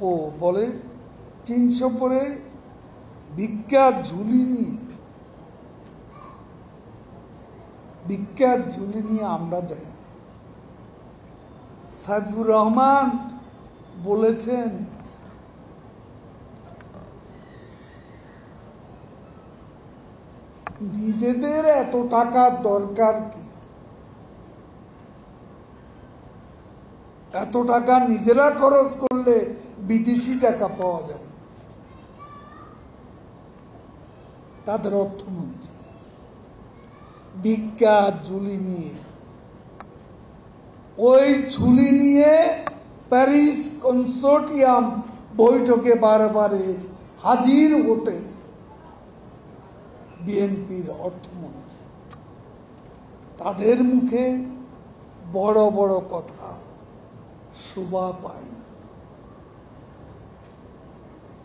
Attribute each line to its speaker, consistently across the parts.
Speaker 1: ও বলে 300 পরে ভিক্ষার ঝুলি নিয়ে আমরা যাই। সাইফুর রহমান বলেছেন নিজেদের এত টাকার দরকার কি, এত টাকা নিজেরা খরচ করলে বিদেশি টাকা পাওয়া যাবে। তাদের অর্থমন্ত্রী ভিক্ষা ঝুলি নিয়ে, ওই ঝুলি নিয়ে প্যারিস কনসোর্টিয়াম বৈঠকে বারে হাজির হতে বিএনপির অর্থমন্ত্রী। তাদের মুখে বড় বড় কথা শোভা পায় না।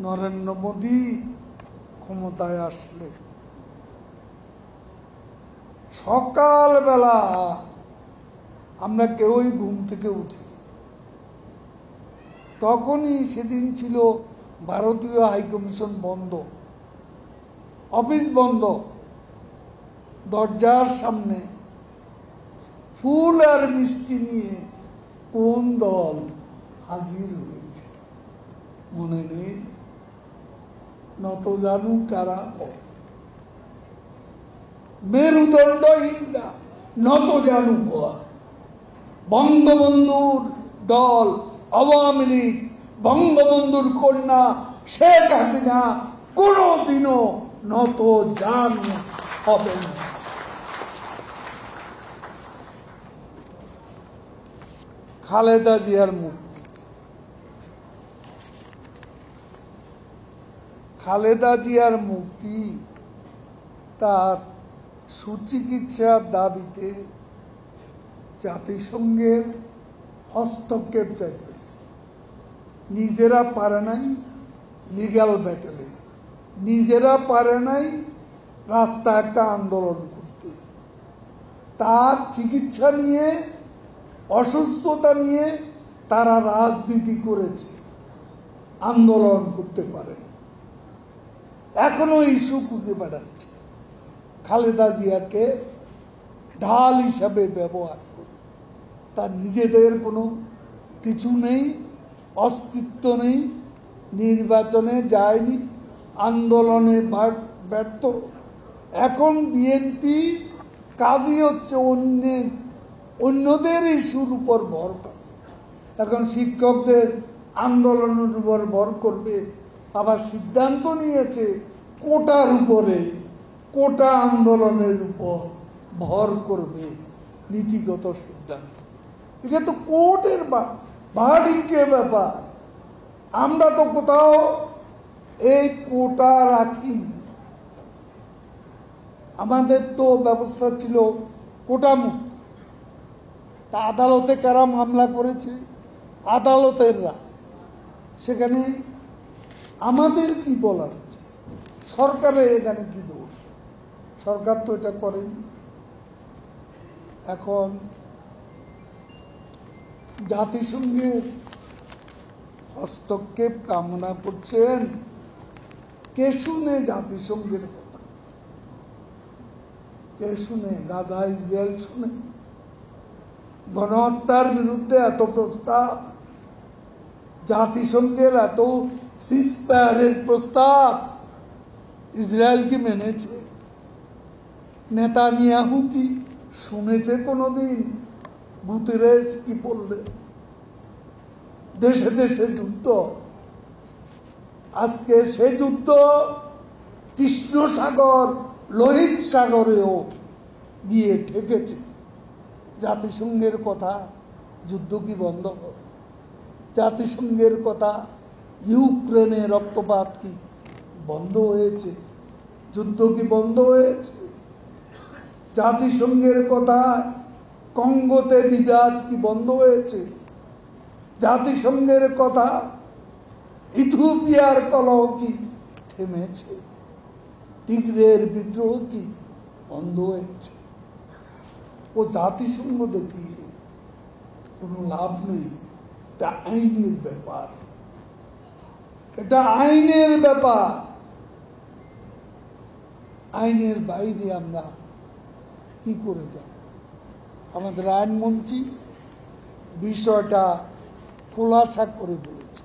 Speaker 1: নরেন্দ্র মোদী ক্ষমতায় আসলে সকালবেলা আমরা কেউই ঘুম থেকে উঠি, তখনই সেদিন ছিল ভারতীয় হাইকমিশন বন্ধ, অফিস বন্ধ, দরজার সামনে ফুল আর মিষ্টি নিয়ে কোন দল হাজির হয়েছে মনে নেই? নত জানু কারা মেরুদণ্ডহীনরা নত জানু হওয়া। বঙ্গবন্ধুর দল আওয়ামী লীগ, বঙ্গবন্ধুর কন্যা শেখ হাসিনা কোনদিনও নত জানু হবে না। খালেদা জিয়ার মুক্তি, খালেদা জিয়ার মুক্তি তার সুচিকিৎসার দাবিতে জাতিসংঘের হস্তক্ষেপ চাইতেছে। নিজেরা পারে নাই লিগ্যাল ব্যাটেলে, নিজেরা পারে নাই রাস্তা একটা আন্দোলন করতে, তার চিকিৎসা নিয়ে, অসুস্থতা নিয়ে তারা রাজনীতি করেছে, আন্দোলন করতে পারে। এখনো ইস্যু খুঁজে বেড়াচ্ছে, খালেদা জিয়াকে ঢাল হিসাবে ব্যবহার করে। তার নিজেদের কোনো কিছু নেই, অস্তিত্ব নেই, নির্বাচনে যায়নি, আন্দোলনে ব্যর্থ। এখন বিএনপি কাজই হচ্ছে অন্যদের ইস্যুর উপর ভর করে। এখন শিক্ষকদের আন্দোলনের উপর ভর করবে, আবার সিদ্ধান্ত নিয়েছে কোটার উপরে, কোটা আন্দোলনের উপর ভর করবে, নীতিগত সিদ্ধান্ত। এটা তো কোর্টের ভার্ডিক্টের ব্যাপার। আমরা তো কোথাও এই কোটা রাখিনি। আমাদের তো ব্যবস্থা ছিল কোটা মুক্ত। তা আদালতে কারা মামলা করেছে? আদালতের রায়। সেখানে আমাদের কি বলার আছে? সরকারের এখানে কি দোষ? সরকার তো এটা করেনি। এখন জাতিসংঘের হস্তক্ষেপ কামনা করছেন। কে শুনে জাতিসংঘের কথা? কে শুনে? গাজা ইসরায়েল শুনে? গণহত্যার বিরুদ্ধে এত প্রস্তাব, জাতিসংঘের এত সিজফায়ারের প্রস্তাব ইসরায়েল কি মেনেছে? নেতানিয়াহু কি শুনেছে কোনোদিন? গুতেরেস কি বললেন? দেশে দেশে যুদ্ধ। আজকে সে যুদ্ধ কৃষ্ণ সাগর, লোহিত সাগরেও গিয়ে ঠেকেছে। জাতিসংঘের কথা, যুদ্ধ কি বন্ধ হবে? জাতিসংঘের কথা, ইউক্রেনে রক্তপাত কি বন্ধ হয়েছে? যুদ্ধ কি বন্ধ হয়েছে? জাতিসংঘের কথা, কঙ্গোতে বিবাদ কি বন্ধ হয়েছে? জাতিসংঘের কথা, ইথিওপিয়ার কলহ কি থেমেছে? টিগ্রের বিদ্রোহ কি বন্ধ হয়েছে? ও জাতিসংঘ দেখিয়ে কোনো লাভ নেই। তা আইনের ব্যাপার, এটা আইনের ব্যাপার, আইনের বাইরে আমরা কি করে যাব? আমাদের আইনমন্ত্রী বিষয়টা খোলাসা করে বলেছে।